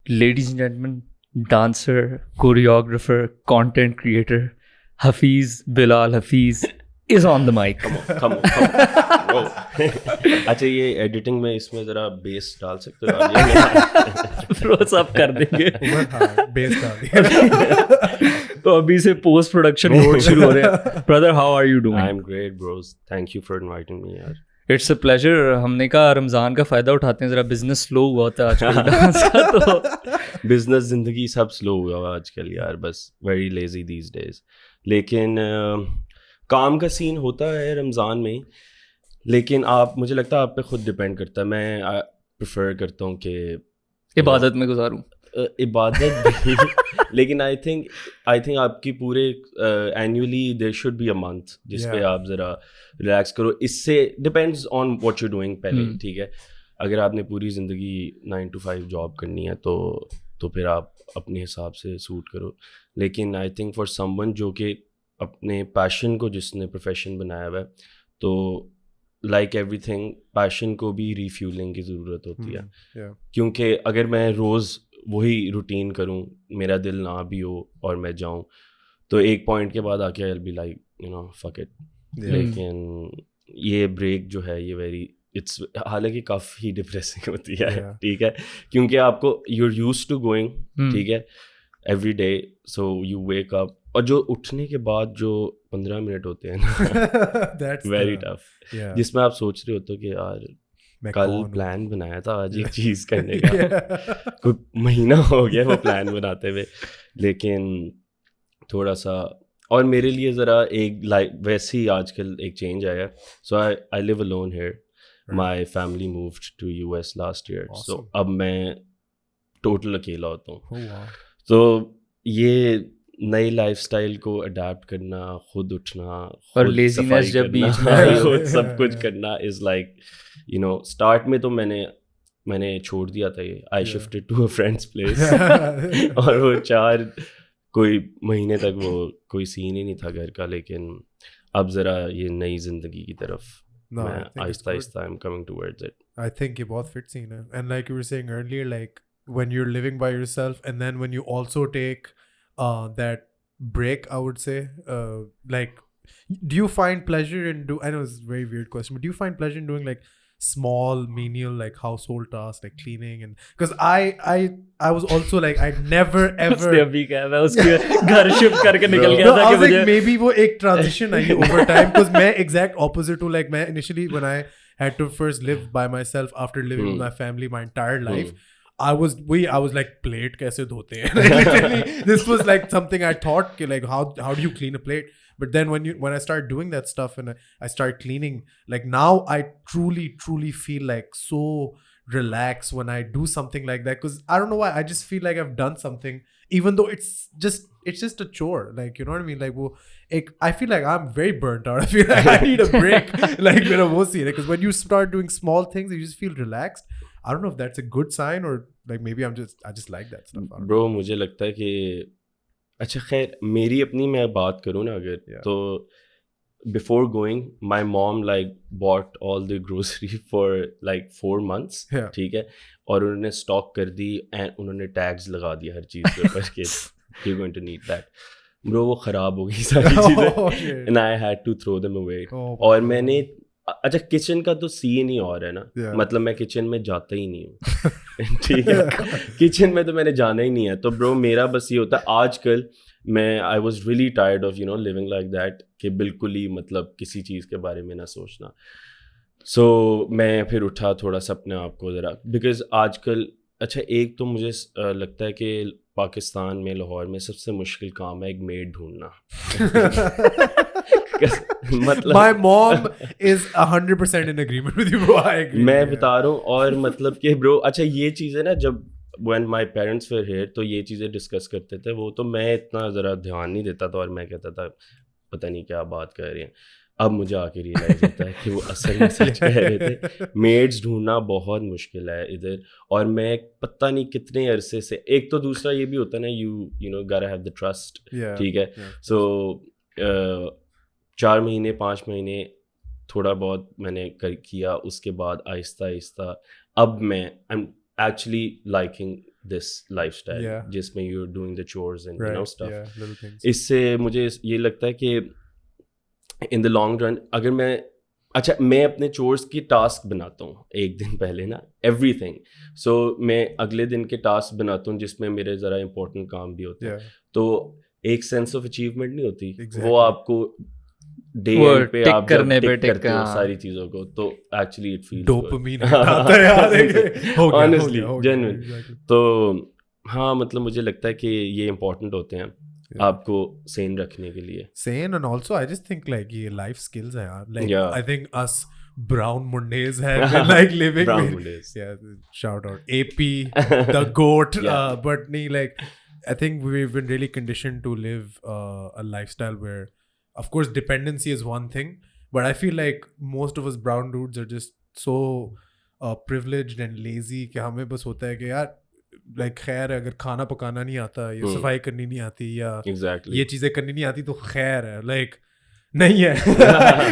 ladies and gentlemen, dancer, choreographer, content creator, Hafeez Bilal Hafeez is on the mic. Come on. اچھا یہ editing میں اس میں ذرا بیس ڈال سکتے ہو؟ Bro, سب کر دیں گے. بیس ڈال دیا. تو ابھی سے پوسٹ پروڈکشن موڈ شروع ہو رہے ہیں. Brother, how are you doing? I'm great, bros. Thank you for inviting me, yaar. It's a pleasure. ہم نے کہا رمضان کا فائدہ اٹھاتے ہیں, ذرا بزنس سلو ہوا ہوتا ہے آج کل ڈانس کا. تو بزنس زندگی سب سلو ہوا ہوا آج کل یار, بس ویری لیزی دیز ڈیز. لیکن کام کا سین ہوتا ہے رمضان میں, لیکن مجھے لگتا ہے آپ پہ خود ڈپینڈ کرتا ہے. میں پریفر کرتا ہوں کہ عبادت میں گزاروں, عبادت بھی, لیکن آئی تھنک آپ کی پورے annually there should be a month جس پہ آپ ذرا ریلیکس کرو. اس سے depends on what you doing پہلے, ٹھیک ہے. اگر آپ نے پوری زندگی 9 to 5 جاب کرنی ہے تو پھر آپ اپنے حساب سے سوٹ کرو. لیکن I think for some one جو کہ اپنے پیشن کو جس نے پروفیشن بنایا ہوا ہے, تو لائک ایوری تھنگ پیشن کو بھی ریفیولنگ کی ضرورت ہوتی ہے. کیونکہ اگر میں روز وہی روٹین کروں, میرا دل نہ بھی ہو اور میں جاؤں, تو ایک پوائنٹ کے بعد آ کے I'll be like, you know, fuck it. لیکن یہ بریک جو ہے یہ ویری اٹس, حالانکہ کافی ڈپریسنگ ہوتی ہے, ٹھیک ہے, کیونکہ آپ کو you're used to going, ٹھیک ہے, every day, so you wake up, اور جو اٹھنے کے بعد جو 15 منٹ ہوتے ہیں نا, ویری ٹف, جس میں آپ سوچ رہے ہوتے ہو کہ یار کل پلان بنایا تھا آج ایک چیز کرنے کا, کوئی مہینہ ہو گیا وہ پلان بناتے ہوئے. لیکن تھوڑا سا, اور میرے لیے ذرا ایک ویسے ہی آج کل ایک چینج آیا. So I live alone here. My family moved to US last year, سو اب میں ٹوٹل اکیلا ہوتا ہوں. تو یہ نئی لائف اسٹائل کو اڈیپٹ کرنا, خود اٹھنا, اور لیزینس جب بیچ میں خود سب کچھ کرنا is like, you know, start میں تو میں نے چھوڑ دیا تھا یہ. I shifted to a friends place, اور وہ 4 کوئی مہینے تک وہ کوئی سین ہی نہیں تھا گھر کا. لیکن اب ذرا یہ نئی زندگی کی طرف میں آہستہ آہستہ I'm coming towards it. I think یہ بہت فٹ سین ہے. And like you were saying earlier, like when you're living by yourself and then when you also take that break, I would say, like, do you find pleasure in I know it's a very weird question, but do you find pleasure in doing like small menial like household tasks like cleaning? And because I was also like I never ever ابھی کیا میں اس کے گھر shift کر کے نکل گیا تھا کہ مجھے maybe وہ ایک transition I over time, because میں exact opposite ہوں. Like میں initially when I had to first live by myself after living with my family my entire life, I was like plate کیسے دھوتے ہیں, literally this was like something I thought کہ like how do you clean a plate. But then when I started doing that stuff and I started cleaning, like now I truly feel like so relaxed when I do something like that, because I don't know why, I just feel like I've done something, even though it's just a chore, like, you know what I mean, like I feel like I'm very burnt out. I feel like I need a break, like when I was seeing it, because when you start doing small things you just feel relaxed. I don't know if that's a good sign or like maybe I just like that stuff. Bro, مجھے لگتا ہے کہ اچھا خیر میری اپنی میں بات کروں نا اگر, تو before going my mom like bought all the grocery for like 4 months, ٹھیک ہے, اور انہوں نے اسٹاک کر دی اینڈ انہوں نے ٹیگز لگا دیا ہر چیز کے اوپر کہ you're going to need that. Bro, وہ خراب ہو گئی ساری چیزیں and I had to throw them away. اور میں نے اچھا کچن کا تو سین ہی اور ہے نا, مطلب میں کچن میں جاتا ہی نہیں ہوں, ٹھیک ہے, کچن میں تو میں نے جانا ہی نہیں ہے. تو برو میرا بس یہ ہوتا ہے آج کل میں I was really tired of living like that, کہ بالکل ہی مطلب کسی چیز کے بارے میں نہ سوچنا. سو میں پھر اٹھا تھوڑا سا اپنے آپ کو ذرا, بیکاز آج کل اچھا ایک تو مجھے لگتا ہے کہ پاکستان میں لاہور میں سب سے مشکل کام ہے ایک میڈ ڈھونڈنا. مطلب my mom is 100% in agreement with you, bro. I agree. میں بتا رہا ہوں, اور مطلب کہ برو اچھا یہ چیزیں نا جب when my parents were here تو یہ چیزیں ڈسکس کرتے تھے, وہ تو میں اتنا ذرا دھیان نہیں دیتا تھا اور میں کہتا تھا پتہ نہیں کیا بات کر رہے ہیں. اب مجھے آ کے ریئلائز ہوتا ہے کہ وہ اصل میں سچ کہہ رہے تھے. میڈس ڈھونڈنا بہت مشکل ہے ادھر, اور میں پتہ نہیں کتنے عرصے سے, ایک تو دوسرا یہ بھی ہوتا ہے نا you know gotta have the trust, ٹھیک ہے. سو 4 مہینے 5 مہینے تھوڑا بہت میں نے کیا, اس کے بعد آہستہ آہستہ اب میں I'm actually liking this lifestyle جس میں you're doing the chores and you know stuff. اس سے مجھے یہ لگتا ہے کہ in the long run اگر میں اچھا میں اپنے چورس کی ٹاسک بناتا ہوں ایک دن پہلے نا ایوری تھنگ, سو میں اگلے دن کے ٹاسک بناتا ہوں جس میں میرے ذرا امپورٹنٹ کام بھی ہوتے ہیں, تو ایک سینس آف اچیومنٹ نہیں ہوتی وہ آپ کو ڈے پہ آپ جب ٹک کرتے ہو ساری چیزوں کو, تو ایکچولی اٹ فیلز ڈوپامین آتا ہے یار آنیسٹلی جینوئن. تو ہاں مطلب مجھے لگتا ہے کہ یہ امپورٹنٹ ہوتے ہیں آپ کو سین رکھنے کے لیے. Scene and also I just think like یہ لائف اسکلز ہیں یار, لائک آئی تھنک اس brown mundays have been like living brown with, mundays, yeah, shout out AP the goat. But like I think we've been really conditioned to live a lifestyle where of course dependency is one thing, but I feel like most of us brown dudes are just so privileged and lazy کہ ہمیں بس ہوتا ہے کہ یار like خیر ہے اگر کھانا پکانا نہیں آتا یا صفائی کرنی نہیں آتی یا یہ چیزیں کرنی نہیں آتی تو خیر ہے, لائک نہیں ہے.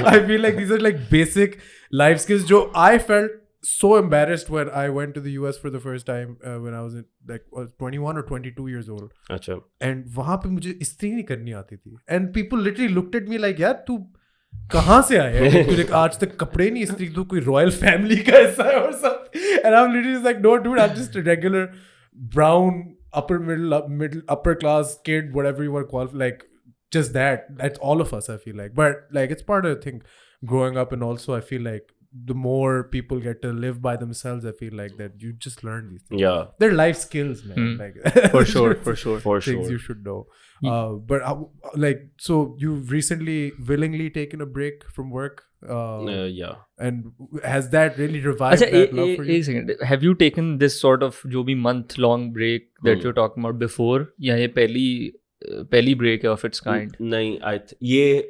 I feel like these are like basic life skills جو I felt so embarrassed when I went to the US for the first time when I was in like 21 or 22 years old. اچھا. And وہاں پہ مجھے استری نہیں کرنی آتی تھی and people literally looked at me like یار تو کہاں سے آیا ہے, تجھے آج تک کپڑے نہیں استری, تو کوئی رائل فیملی کا حصہ ہے or something. And I'm literally like no dude, I'm just a regular brown upper class kid, whatever you want to call it, like just that's all of us I feel like. But like it's part of the thing growing up, and also I feel like the more people get to live by themselves, I feel like that you just learn these things. Yeah, they're life skills, man. Like for sure things you should know. But like so you've recently willingly taken a break from work. Yeah. And has that really revived that love for you? Ek second, have you taken this sort of jo bhi month long break that you're talking about before, ya ye pehli break of its kind? نہیں, یہ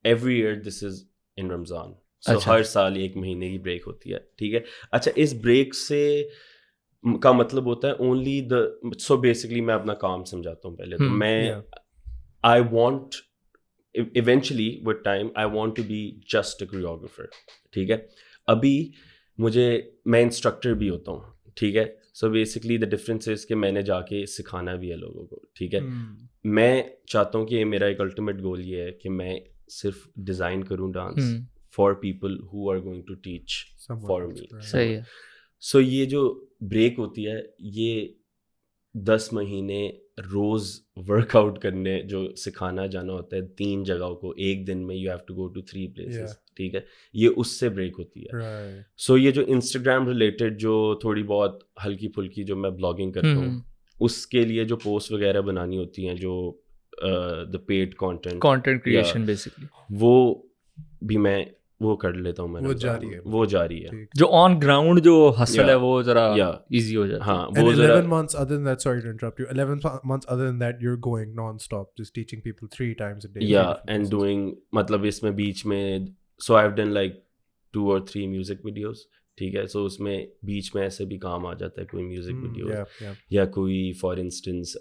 every year دس از ان رمضان, سو ہر سال ایک مہینے کی break ہوتی ہے, ٹھیک ہے. اچھا اس بریک سے کا مطلب ہوتا ہے اونلی سو بیسکلی میں اپنا کام سمجھاتا ہوں پہلے, تو میں I want eventually with time I want to be just a choreographer, ٹھیک ہے. ابھی میں انسٹرکٹر بھی ہوتا ہوں, ٹھیک ہے. So basically the difference is کہ میں نے جا کے سکھانا بھی ہے لوگوں کو, ٹھیک ہے. میں چاہتا ہوں کہ میرا ایک الٹیمیٹ گول یہ ہے کہ میں صرف ڈیزائن کروں dance for people who are going to teach for me. صحیح ہے. سو یہ جو بریک ہوتی ہے یہ 10 مہینے روز ورک آؤٹ کرنے, جو سکھانا جانا ہوتا ہے 3 جگہوں کو ایک دن میں, you have to go to 3 places, ٹھیک ہے. یہ اس سے بریک ہوتی ہے. سو یہ جو انسٹاگرام ریلیٹڈ جو تھوڑی بہت ہلکی پھلکی جو میں بلاگنگ کرتا ہوں, اس کے لیے جو پوسٹ وغیرہ بنانی ہوتی ہیں, جو the paid content creation basically, وہ بھی میں وہ کر لیتا ہوں. میں وہ جاری ہے جو آن گراؤنڈ جو ہسل ہے وہ ذرا ایزی ہو جائے. ہاں, وہ 11 months other than that, sorry to interrupt you, 11 months other than that you're going non-stop just teaching people 3 times a day. Yeah, and doing مطلب اس میں بیچ میں so I've done like 2 or 3 music videos, ٹھیک ہے. سو اس میں بیچ میں ایسے بھی کام آ جاتا ہے, کوئی میوزک ویڈیو یا کوئی فار انسٹنس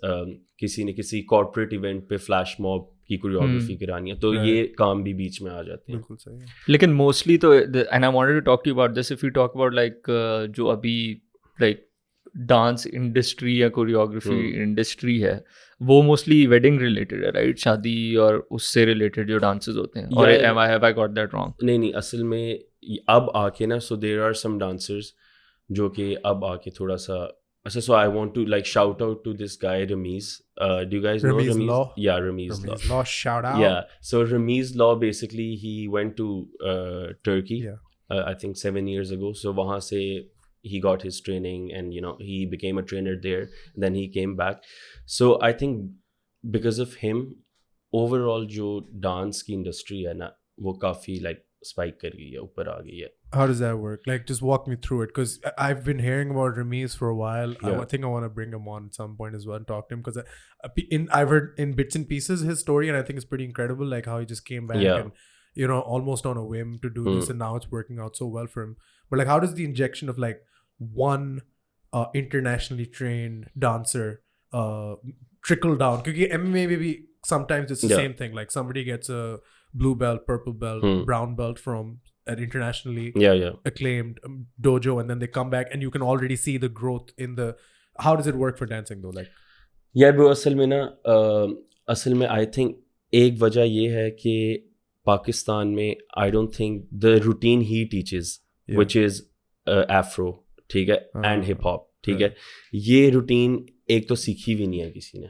کسی نے کسی کارپوریٹ ایونٹ پہ فلیش موب کی کوریوگرافی کرانی ہے, تو یہ کام بھی بیچ میں آ جاتے ہیں. بالکل صحیح. لیکن موسٹلی تو and I wanted to talk to you about this, if you talk about like جو ابھی لائک ڈانس انڈسٹری یا کوریوگرافی انڈسٹری ہے, وہ موسٹلی ویڈنگ ریلیٹڈ ہے, رائٹ؟ شادی اور اس سے ریلیٹڈ جو ڈانسز ہوتے ہیں. اور have I got that wrong? نہیں, اصل میں اب آ کے نا, سو دیر آر سم ڈانسرز جو کہ اب آ کے تھوڑا سا اچھا. So I want to like shout out to this guy Ramiz. Do you guys know Ramiz Law? Yeah, Ramiz Law. Shout out. Yeah, so Ramiz Law basically he went to Turkey. I think 7 years ago. So wahan se he got his training and you know he became a trainer there. Then he came back. So I think because of him overall jo dance ki industry hai na wo kafi like spike kar gayi hai, upar aa gayi hai. How does that work? Like just walk me through it, because I've been hearing about Ramiz for a while. I think I want to bring him on at some point as well and talk to him, because I've heard in bits and pieces his story, and I think it's pretty incredible, like how he just came back and you know almost on a whim to do this, and now it's working out so well for him. But like how does the injection of like one internationally trained dancer trickle down? Because MMA maybe sometimes it's the same thing, like somebody gets a blue belt, purple belt, brown belt from an internationally acclaimed dojo, and then they come back and you can already see the growth in the how does it work for dancing though? Like, یار برو اصل میں I think ایک وجہ یہ ہے کہ پاکستان میں I don't think the routine he teaches وچ از ایفرو, ٹھیک ہے, اینڈ ہپ ہاپ, ٹھیک ہے, یہ روٹین ایک تو سیکھی بھی نہیں ہے کسی نے,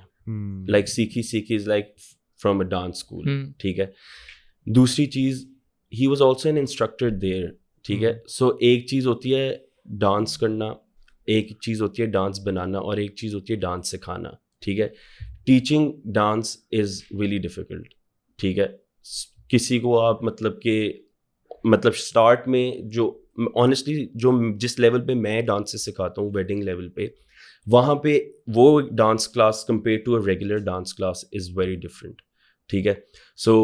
لائک سیکھی is like from a dance school, ٹھیک ہے. دوسری چیز he was also an instructor there, ٹھیک ہے. سو ایک چیز ہوتی ہے ڈانس کرنا, ایک چیز ہوتی ہے ڈانس بنانا, اور ایک چیز ہوتی ہے ڈانس سکھانا, ٹھیک ہے. Teaching dance is really difficult, ٹھیک ہے. کسی کو آپ مطلب اسٹارٹ میں جو آنیسٹلی جو جس لیول پہ میں ڈانس سکھاتا ہوں ویڈنگ لیول پہ, وہاں پہ وہ dance class compare to a regular dance class is very different, ٹھیک ہے. So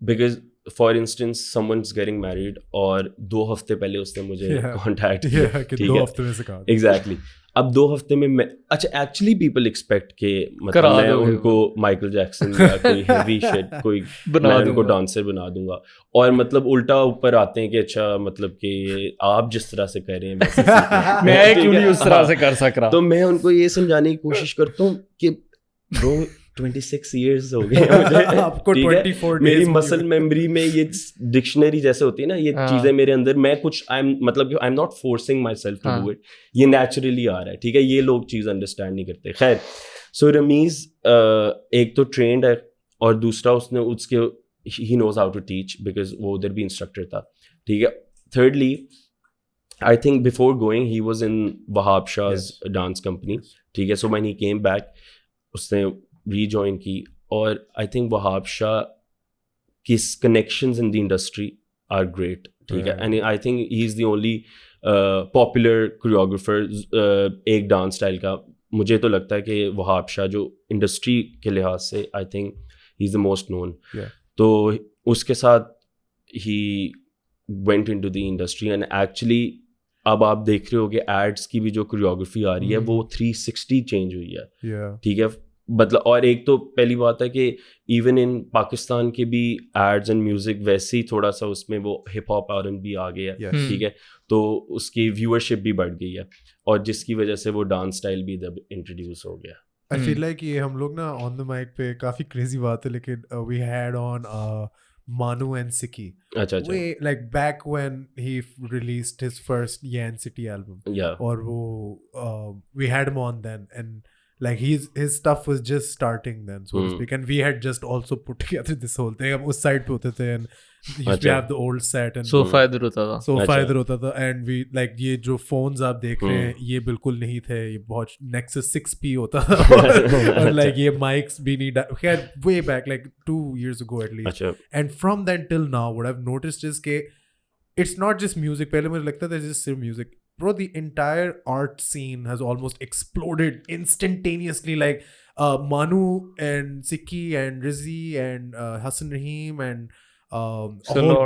because for instance some one is getting married اور 2 ہفتے پہلے اس نے مجھے کانٹیکٹ کیا, ٹھیک ہے, ایگزیکٹلی. اب 2 ہفتے میں اچھا ایکچولی پیپل ایکسپیکٹ کہ مطلب میں ان کو مائیکل جیکسن یا کوئی ہیوی شٹ کوئی میں ان کو ڈانسر بنا دوں گا, اور مطلب الٹا اوپر آتے ہیں کہ اچھا مطلب کہ آپ جس طرح سے کہہ رہے ہیں میں کیوں نہیں اس طرح سے کر سک رہا. تو میں ان کو یہ سمجھانے کی کوشش کرتا ہوں کہ برو 26 ایئرز ہو گئے مجھے, میری مسل میموری میں یہ ڈکشنری جیسے ہوتی ہے نا, یہ چیزیں میرے اندر, میں کچھ مطلب I am not forcing myself to do it, یہ نیچرلی آ رہا ہے, ٹھیک ہے. یہ لوگ چیز انڈرسٹینڈ نہیں کرتے. خیر, سو رمیز ایک تو ٹرینڈ ہے, اور دوسرا اس کے he knows how to teach because وہ ادھر بھی انسٹرکٹر تھا, ٹھیک ہے. Thirdly I think before going he was in Wahab Shah's dance company, ٹھیک ہے. So when he came back اس نے ری جوائن کی, اور آئی تھنک وہاب شاہ کی connections in the industry are great, ٹھیک ہے. And I think he is the only popular choreographer ایک ڈانس اسٹائل کا. مجھے تو لگتا ہے کہ وہاب شاہ جو انڈسٹری کے لحاظ سے آئی think he is the most نون. تو اس کے ساتھ ہی went into the industry, and actually اب آپ دیکھ رہے ہو کہ ایڈس کی بھی جو کوریوگرافی آ رہی ہے وہ 360 چینج ہوئی ہے, ٹھیک ہے. مطلب اور ایک تو پہلی بات ہے کہ ایون ان پاکستان کے بھی ایڈز اینڈ میوزک ویسے ہی تھوڑا سا اس میں وہ hip hop R and B آ گیا, ٹھیک ہے. تو اس کی ویورشپ بھی بڑھ گئی ہے, اور جس کی وجہ سے وہ ڈانس اسٹائل بھی ادھر انٹروڈیوس ہو گیا. I feel like یہ ہم لوگ نا آن دا مائک پہ کافی کریزی بات ہے, لیکن we had on Manu and Siki. Way like back when he released his first Yan City album. Yeah. اور وہ we had him on then, and like his stuff was just starting then, so to speak, and we had just also put together this whole thing. hum us side pe hote the, and used to have the old set, and sofa idhar hota tha, and we like ye jo phones aap dekh rahe hain ye bilkul nahi the, ye bahut Nexus 6P hota tha, and like ye mics bhi nahi khair way back like 2 years ago at least. And from then till now what I've noticed is ke it's not just music. pehle mujhe lagta tha just sirf music. Bro, the entire art scene has almost exploded instantaneously. Like Manu and Siki and Rizzi and Hassan Rahim and Salor.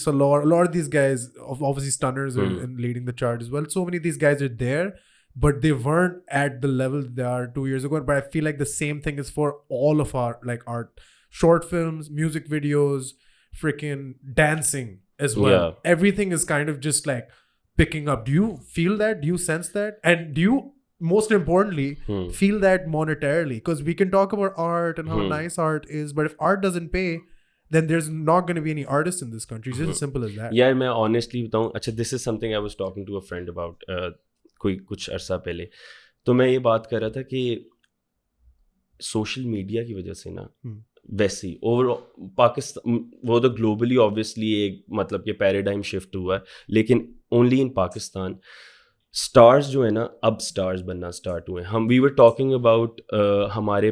A lot of these guys, obviously Stunners are leading the chart as well. So many of these guys are there, but they weren't at the level they are 2 years ago. But I feel like the same thing is for all of our like art, short films, music videos, freaking dancing as well. Yeah. Everything is kind of just like picking up. Do you feel that? Do you sense that? And do you, most importantly, feel that monetarily? Because we can talk about art and how nice art is, but if art doesn't pay, then there's not going to be any artists in this country. It's just as simple as that. Yeah, میں honestly بتاؤں, اچھا this is something I was talking to a friend about کوئی کچھ عرصہ پہلے. تو میں یہ بات کر رہا تھا کہ سوشل میڈیا کی وجہ سے نا ویسے ہی اوور پاکستان وہ تو گلوبلی آبویسلی ایک مطلب کہ پیراڈائم شفٹ ہوا ہے, لیکن اونلی ان پاکستان اسٹارز جو ہے نا اب اسٹارز بننا اسٹارٹ ہوئے ہیں. ہم وی ور ٹاکنگ اباؤٹ ہمارے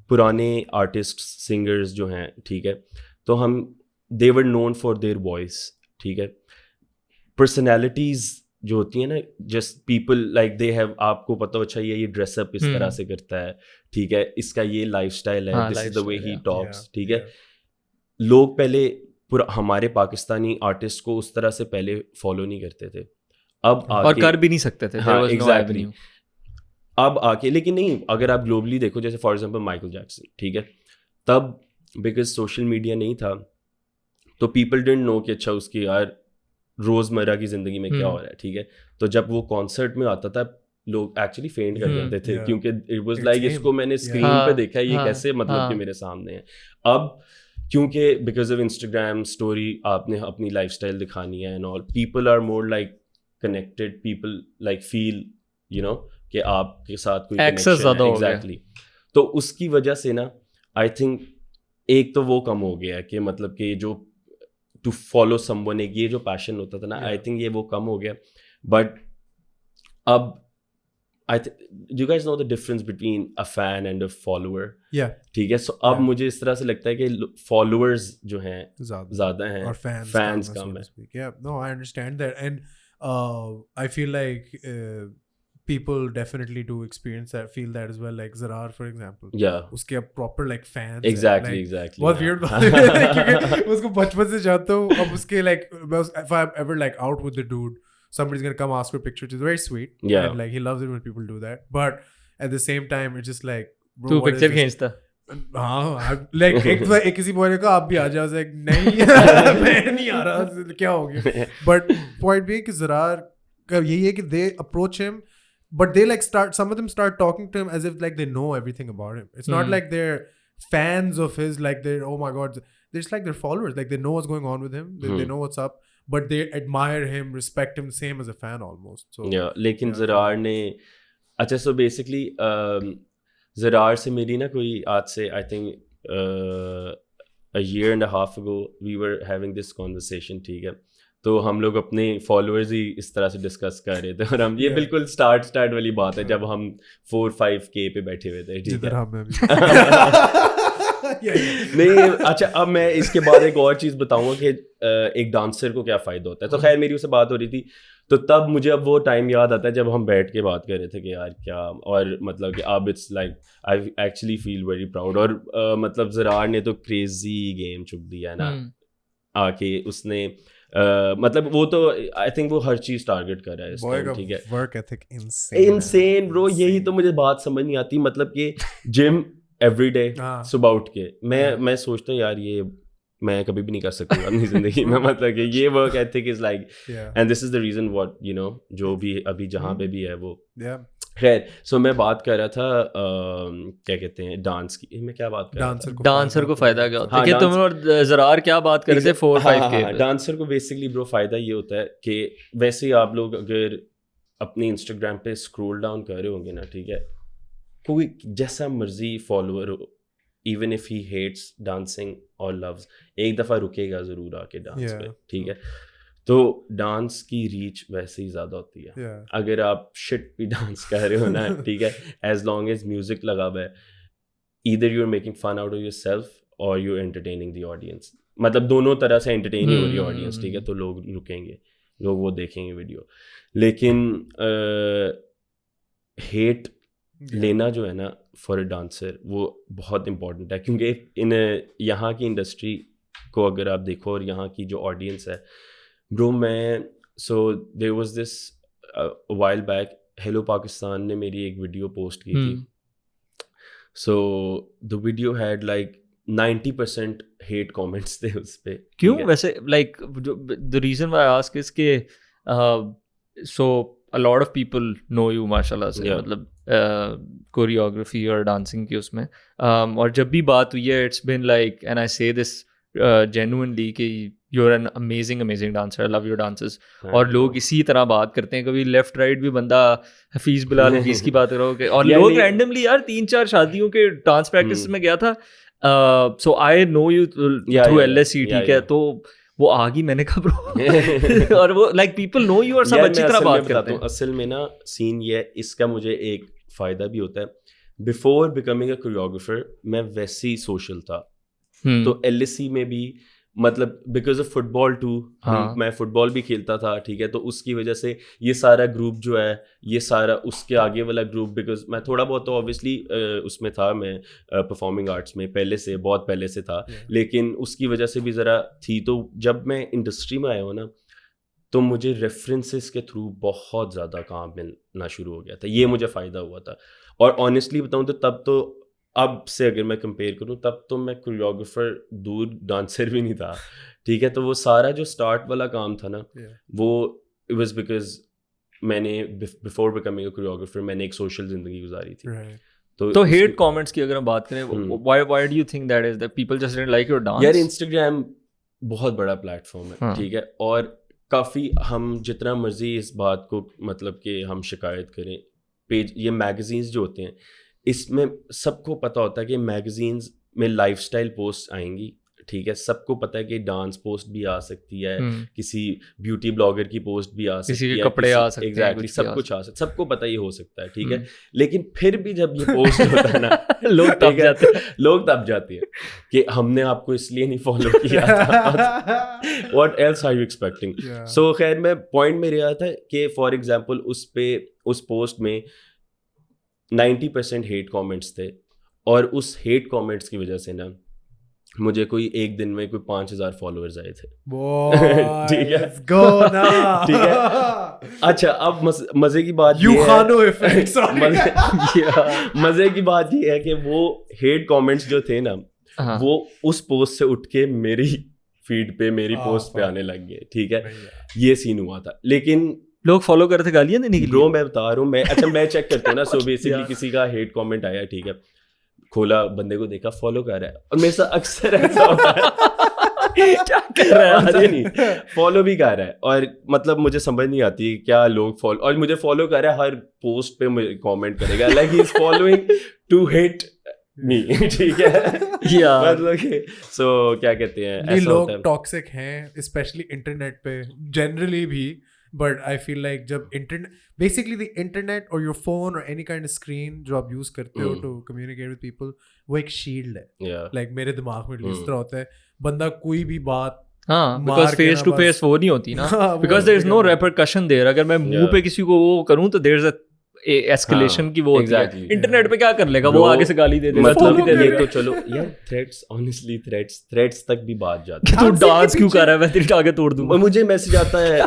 پرانے آرٹسٹ سنگرز جو ہیں, ٹھیک ہے, تو ہم دے ور نون فار دیئر وائس, ٹھیک ہے. پرسنالٹیز جو ہوتی ہیں نا, just people like they have, آپ کو پتہ اچھا یہ ڈریس اپ اس طرح سے کرتا ہے, ٹھیک ہے, اس کا یہ لائف اسٹائل ہے, دس از دا وے ہی ٹاکس, ٹھیک ہے. لوگ پہلے ہمارے پاکستانی آرٹسٹ کو اس طرح سے پہلے فالو نہیں کرتے تھے, اب اور کر بھی نہیں سکتے تھے. ہاں ایگزیکٹلی, اب آ کے, لیکن نہیں, اگر آپ گلوبلی دیکھو جیسے فار ایگزامپل مائیکل جیکسن, ٹھیک ہے, تب بیکاز سوشل میڈیا نہیں تھا تو پیپل ڈنٹ نو کہ اچھا اس کی یار روز مرہ کی زندگی میں کیا ہو رہا ہے, ٹھیک ہے. تو جب وہ کانسرٹ میں آتا تھا لوگ ایکچولی فینٹ کر جاتے تھے کیونکہ it was It's like him. اس کو میں نے اسکرین پہ دیکھا یہ کیسے مطلب کہ میرے سامنے ہے. اب کیونکہ بیکاز آف انسٹاگرام اسٹوری آپ نے اپنی لائف اسٹائل دکھانی ہے and all, people are more like connected, people like feel you know کہ آپ کے ساتھ کوئی کنیکشن ہے. ایگزیکٹلی. تو اس کی وجہ سے نا آئی تھنک ایک تو وہ کم ہو گیا کہ مطلب کہ جو ٹو فالو سم ون, ایک یہ جو پیشن ہوتا تھا نا, آئی تھنک یہ وہ کم ہو گیا. بٹ اب you guys know the difference between a fan and a follower. Yeah. ٹھیک ہے. سو اب مجھے اس طرح سے لگتا ہے کہ فالوورز جو ہیں زیادہ ہیں اور فینس کم ہیں. Yeah, no, I understand that, and I feel like people definitely do experience that, feel that as well. Like Zarar, for example. Yeah. Uske ab proper like fans. Exactly. بہت weird بات ہے کیونکہ اس کو بچپن سے جانتا ہوں. اب اس کے like if I'm ever like out with the dude, somebody's gonna come ask for a picture, which is very sweet. Yeah. And like he loves it when people do that. But at the same time, it's just like, bro, تو picture کھینچتا. ہاں like ایک کسی بولے کا آپ بھی آ جاؤ, like نہیں میں نہیں آ رہا, کیا ہو گیا. But point being کہ زرار کا یہی ہے کہ they approach him, but they like some of them start talking to him as if like they know everything about him. It's not like they're fans of his, like they're, oh my god, they're just like they're followers, like they know what's going on with him, they know what's up. But they admire him, respect him, same as a fan almost. So yeah, لیکن زرار نے اچھا so basically زرار سے میری نا کوئی آج سے I think a year and a half ago we were having this conversation. ٹھیک ہے. تو ہم لوگ اپنے فالوورز ہی اس طرح سے ڈسکس کر رہے تھے اور ہم یہ بالکل اسٹارٹ والی بات ہے جب ہم 4-5K پہ بیٹھے ہوئے تھے. ٹھیک ہے. نہیں اچھا, اب میں اس کے بعد ایک اور چیز بتاؤں گا کہ ایک ڈانسر کو کیا فائدہ ہوتا ہے. تو خیر میری اس سے بات ہو رہی تھی, تو تب مجھے اب وہ ٹائم یاد آتا ہے جب ہم بیٹھ کے بات کر رہے تھے کہ یار کیا, اور مطلب کہ اب it's like I actually feel very proud. اور مطلب زرار نے تو کریزی گیم چک دیا ہے نا آ کے. اس نے مطلب وہ تو آئی تھنک وہ ہر چیز ٹارگیٹ کر رہا ہے اس ٹائم. ٹھیک ہے. ورک ایتھک انسین برو, یہی تو مجھے بات سمجھ نہیں آتی. مطلب کہ جم ایوری ڈے صبح اٹھ کے میں سوچتا ہوں یار یہ میں کبھی بھی نہیں کر سکوں گا اپنی زندگی میں. مطلب کہ یہ work ethic is like, and this is the reason what you know جو بھی ابھی جہاں پہ بھی ہے وہ. خیر سو میں بات کر رہا تھا کیا کہتے ہیں ڈانس کی. میں کیا بات کر رہا تھا, ڈانسر کو فائدہ کیا ہوتا ہے کہ تم اور زرار کیا بات کر رہے تھے 4-5K. ڈانسر کو بیسکلی برو فائدہ یہ ہوتا ہے کہ ویسے ہی آپ لوگ اگر اپنی انسٹاگرام پہ اسکرول ڈاؤن کر رہے ہوں گے نا, ٹھیک ہے, کوئی جیسا مرضی فالوور ہو, even if he hates dancing اور لوز, ایک دفعہ رکے گا ضرور آ کے ڈانس پہ. ٹھیک ہے. تو ڈانس کی ریچ ویسے ہی زیادہ ہوتی ہے. اگر آپ شٹ بھی ڈانس کر رہے ہو نا, ٹھیک ہے, ایز لانگ ایز میوزک لگا ہوا ہے, either you are making fun out of yourself اور یو انٹرٹیننگ دی آڈینس. مطلب دونوں طرح سے انٹرٹین ہی ہو رہی ہے آڈینس. ٹھیک ہے. تو لوگ رکیں گے, لوگ وہ دیکھیں گے ویڈیو. لیکن ہیٹ لینا جو ہے نا فار اے ڈانسر وہ بہت امپورٹنٹ ہے, کیونکہ ان یہاں کی انڈسٹری کو اگر آپ دیکھو اور یہاں کی جو آڈینس ہے برو, میں so there was this while back, hello Pakistan نے میری ایک ویڈیو پوسٹ کی تھی. So the video had like 90% hate comments تھے اس پہ. کیوں ویسے like the reason why I ask is کہ so a lot of people know you ماشاءاللہ سے, مطلب کوریوگرافی اور ڈانسنگ کی اس میں, اور جب بھی بات ہوئی ہے it's been like, and I say this genuinely کہ you are an amazing dancer, I love your dances. اور لوگ اسی طرح بات کرتے ہیں, کبھی لیفٹ رائٹ بھی بندہ حفیظ بلال حفیظ کی بات کرو کہ, اور لوگ رینڈملی یار 3-4 شادیوں کے ڈانس پریکٹس میں گیا تھا, سو آئی نو یو تھرو LSE. ٹھیک ہے. تو وہ آ گئی, میں نے کہا برو, اور وہ لائک پیپل نو یو اور سب اچھی طرح بات کرتے ہیں. اصل میں نا سین یہ ہے, اس کا مجھے ایک فائدہ بھی ہوتا ہے. بفور بیکمنگ اے کوریوگرافر میں ویسے ہی سوشل تھا. تو LSE میں بھی مطلب because of football too, میں فٹ بال بھی کھیلتا تھا. ٹھیک ہے. تو اس کی وجہ سے یہ سارا گروپ جو ہے, یہ سارا اس کے آگے والا گروپ, بیکاز میں تھوڑا بہت تو اوبیسلی اس میں تھا, میں پرفارمنگ آرٹس میں پہلے سے, بہت پہلے سے تھا, لیکن اس کی وجہ سے بھی ذرا تھی. تو جب میں انڈسٹری میں آیا ہوں نا, تو مجھے ریفرنسز کے تھرو بہت زیادہ کام ملنا شروع ہو گیا تھا. یہ مجھے فائدہ ہوا تھا. اور آنیسٹلی بتاؤں تو تب تو, اب سے اگر میں کمپیئر کروں, تب تو میں کوریوگرافر دور ڈانسر بھی نہیں تھا. ٹھیک ہے. تو وہ سارا جو اسٹارٹ والا کام تھا نا, وہ اٹ واز بیکاز میں نے before becoming a choreographer میں نے ایک سوشل زندگی گزاری تھی. تو ہیٹ کامنٹس کی اگر ہم بات کریں, why do you think that is, that people just didn't like your dance? یار انسٹاگرام بہت بڑا پلیٹ فارم ہے, ٹھیک ہے, اور کافی ہم جتنا مرضی اس بات کو مطلب کہ ہم شکایت کریں, پیج یہ میگزینس جو ہوتے ہیں اس میں سب کو پتہ ہوتا ہے کہ میگزینس میں لائف اسٹائل پوسٹ آئیں گی, ٹھیک ہے, سب کو پتہ ہے کہ ڈانس پوسٹ بھی آ سکتی ہے, کسی بیوٹی بلاگر کی پوسٹ بھی آ سکتی ہے, کسی کے کپڑے آ سکتے ہیں, ایگزیکٹلی سب کچھ آ سکتا ہے, سب کو پتہ یہ ہو سکتا ہے, ٹھیک ہے. لیکن پھر بھی جب یہ پوسٹ ہوتا ہے نا لوگ دب جاتے ہیں کہ ہم نے آپ کو اس لیے نہیں فالو کیا تھا, what else are you expecting. So خیر میں پوائنٹ میں رہا تھا کہ فار ایگزامپل اس پوسٹ میں 90% ہیٹ کامنٹس تھے, اور اس ہیٹ کامنٹس کی وجہ سے نا مجھے کوئی ایک دن میں کوئی 5000 فالوورز آئے تھے. ٹھیک ہے, ٹھیک ہے. اچھا اب مزے کی بات مزے کی بات یہ ہے کہ وہ ہیٹ کامنٹس جو تھے نا وہ اس پوسٹ سے اٹھ کے میری فیڈ پہ, میری پوسٹ پہ آنے لگ گئے, ٹھیک ہے. یہ سین ہوا تھا. لیکن لوگ فالو کرتے گالیاں دینے کے لیے. برو میں بتا رہا ہوں, میں اچھا میں چیک کرتا ہوں نا. سو بیسکلی کسی کا ہیٹ کامنٹ آیا, ٹھیک ہے, کھولا, بندے کو دیکھا, فالو کر رہا ہے, اور میرے ساتھ اکثر ایسا ہوتا ہے کیا کر رہا ہے, نہیں فالو بھی کر رہا ہے, اور مطلب مجھے سمجھ نہیں آتی کیا لوگ فالو, اور مجھے فالو کر رہا ہے, ہر پوسٹ پہ مجھے کامنٹ کرے گا like he is following to hate me, ٹھیک ہے. مطلب کہ سو کیا کہتے ہیں, لوگ ٹاکسک ہیں اسپیشلی انٹرنیٹ پہ جنرلی بھی. But I feel like جب basically the internet or your phone or any kind of screen جو آپ یوز کرتے ہو to communicate with people, وہ ایک شیلڈ ہے. Like میرے دماغ میں اس طرح ہوتا ہے, بندہ کوئی بھی بات because face to face وہ نہیں ہوتی نا, because there is no repercussion there. اگر میں منہ پہ کسی کو وہ کروں تو there is a ایسکیلیشن کی وہ ہوتی ہے. انٹرنیٹ پہ کیا کر لے گا وہ, آگے سے گالی دے دے. مطلب یہ تو چلو یار تھریٹس, آنیسٹلی تھریٹس تک بھی بات جاتی ہے. تو ڈانس کیوں کر رہا ہے, میں تیری آگے توڑ دوں گا. مجھے میسج آتا ہے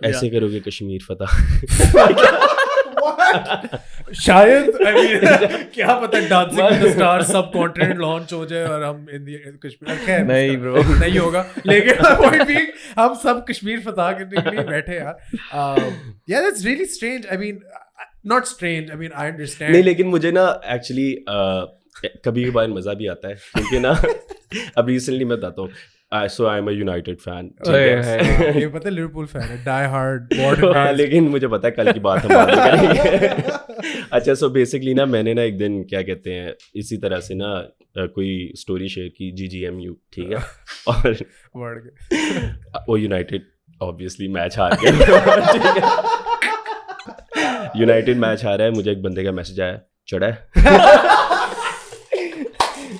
ایسے کرو گے کشمیر فتح. شاید کیا پتہ ڈانسنگ ود دی اسٹار سب کانٹینٹ لانچ ہو جائے اور ہم کشمیر, خیر نہیں برو نہیں ہوگا, لیکن پوائنٹ بھی ہم سب کشمیر فتح کرنے کے لیے بیٹھے یار. Yeah, that's really strange. I mean, not strange, I mean I understand. نہیں لیکن مجھے نا ایکچولی کبھی کبھار مزہ بھی آتا ہے, کیونکہ نا اب ریسنٹلی میں بتاتا ہوں, so I am a United fan. یہ پتہ ہے لیورپول فین ہے, ڈائی ہارڈ بورڈ, لیکن مجھے پتہ ہے کل کی بات ہم بعد میں کریں گے. اچھا سو بیسکلی نا میں نے نا ایک دن کیا کہتے ہیں اسی طرح سے نا کوئی اسٹوری شیئر کی GGMU, ٹھیک ہے, اور وہ یونائٹیڈ آبویسلی میچ ہار گیا. یونائٹیڈ میچ ہارا ہے, مجھے ایک بندے کا میسج آیا, چڑھا ہے.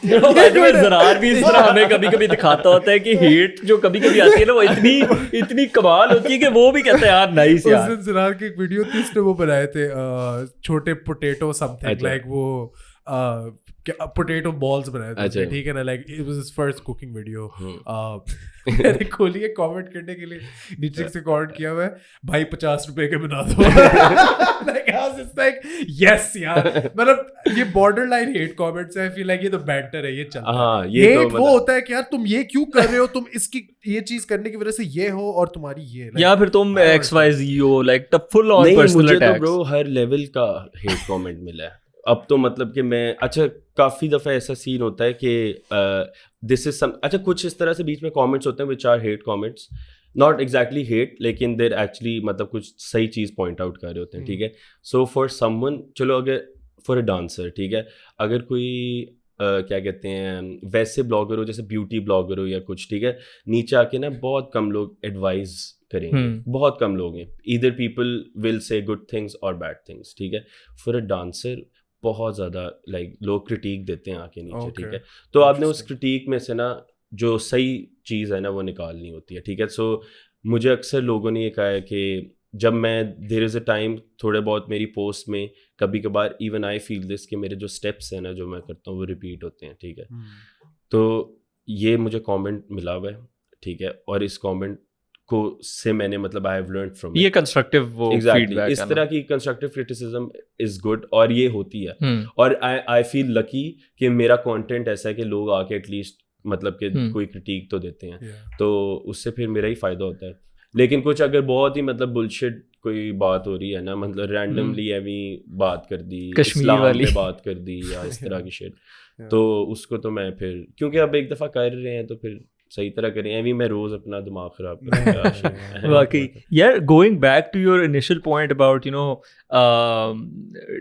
زرار بھی اس طرح ہمیں کبھی کبھی دکھاتا ہوتا ہے کہ ہیٹ جو کبھی کبھی آتی ہے نا وہ اتنی کمال ہوتی ہے کہ وہ بھی کہتا ہے یار نائس یار. زرار کی ایک ویڈیو تھی, اس نے وہ بنائے تھے چھوٹے پوٹیٹو سم تھنگ لائک وہ پوٹیٹو بالز بنائے تھے, ٹھیک ہے نا, like it was his first cooking video. میں نے کھولی ہے کامنٹ کرنے کے لیے, نیچے سے کامنٹ کیا ہوا ہے, بھائی 50 روپے کے بنا دو. یس یار, مطلب یہ بارڈر لائن ہیٹ کامنٹس ہے. I feel like یہ تو بینٹر ہے, یہ چلتا ہے. ہیٹ وہ ہوتا ہے کہ یار تم یہ کیوں کر رہے ہو, تم اس کی یہ چیز کرنے کی وجہ سے یہ ہو اور تمہاری یہ, یا پھر تم XYZ ہو, like full on personal attacks. مجھے تو برو ہر لیول کا ہیٹ کامنٹ ملا ہے اب تو, مطلب کہ میں اچھا کافی دفعہ ایسا سین ہوتا ہے کہ دس از سم, اچھا کچھ اس طرح سے بیچ میں کامنٹس ہوتے ہیں which are hate comments, not exactly hate, لیکن دیر ایکچولی مطلب کچھ صحیح چیز پوائنٹ آؤٹ کر رہے ہوتے ہیں, ٹھیک ہے. سو فار سم ون, چلو اگر فار اے ڈانسر, ٹھیک ہے, اگر کوئی کیا کہتے ہیں ویسے بلاگر ہو جیسے بیوٹی بلاگر ہو یا کچھ, ٹھیک ہے, نیچے آ کے نا بہت کم لوگ ایڈوائز کریں گے, بہت کم لوگ ہیں. ایدر پیپل ول سے گڈ تھنگس اور بیڈ تھنگس, ٹھیک ہے. فار اے ڈانسر بہت زیادہ لائک لوگ کرٹیک دیتے ہیں آ کے نیچے, ٹھیک ہے. تو آپ نے اس کرٹیک میں سے نا جو صحیح چیز ہے نا وہ نکالنی ہوتی ہے, ٹھیک ہے. سو مجھے اکثر لوگوں نے یہ کہا ہے کہ جب میں دیر از اے ٹائم تھوڑے بہت میری پوسٹ میں کبھی کبھار ایون آئی فیل دس کہ میرے جو اسٹیپس ہیں نا جو میں کرتا ہوں وہ ریپیٹ ہوتے ہیں, ٹھیک ہے. تو یہ مجھے کامنٹ ملا ہوا ہے, ٹھیک ہے, اور اس کامنٹ کو سے میں نے مطلب آئی ہیو لرنڈ فرام یہ کنسٹرکٹیو وہ فیڈ بیک, اس طرح کی کنسٹرکٹیو کرٹیسزم از گڈ, اور یہ ہوتی ہے. اور آئی فیل لکی کہ میرا کانٹینٹ ایسا ہے کہ لوگ آ کے ایٹ لیسٹ مطلب کہ کوئی کرٹیک تو دیتے ہیں, تو اس سے پھر میرا ہی فائدہ ہوتا ہے. لیکن کچھ اگر بہت ہی مطلب بلشٹ کوئی بات ہو رہی ہے نا, مطلب رینڈملی ایویں بات کر دی, کشمیر اسلام والی پہ بات کر دی یا اس طرح کی شit, تو اس کو تو میں پھر کیونکہ اب ایک دفعہ کر رہے ہیں تو پھر صحیح طرح کریں, ایویں میں روز اپنا دماغ خراب کرتا. واقعی یار going back to your initial point about you know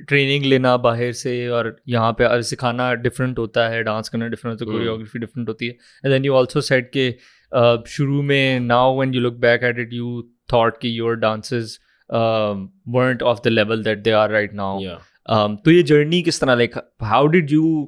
training لینا باہر سے اور یہاں پہ سکھانا ڈفرینٹ ہوتا ہے, ڈانس کرنا ڈفرینٹ ہوتا ہے, کوریوگرافی ڈفرینٹ ہوتی ہے, and then you also said کہ شروع میں now when you look back at it you thought کہ your dances weren't of the level that they are right now. تو یہ جرنی کس طرح, like how did you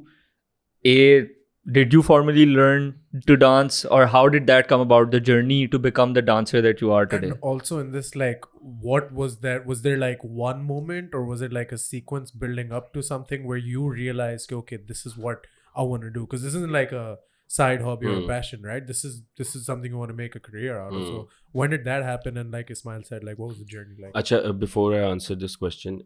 did you formally learn to dance, or how did that come about, the journey to become the dancer that you are today? And also in this, like, what was there like one moment, or was it like a sequence building up to something where you realized, okay, this is what I want to do? Because this isn't like a side hobby or a passion, right? This is something you want to make a career out of. So when did that happen? And like Ismail said, like, what was the journey like? اچھا, before I answer this question,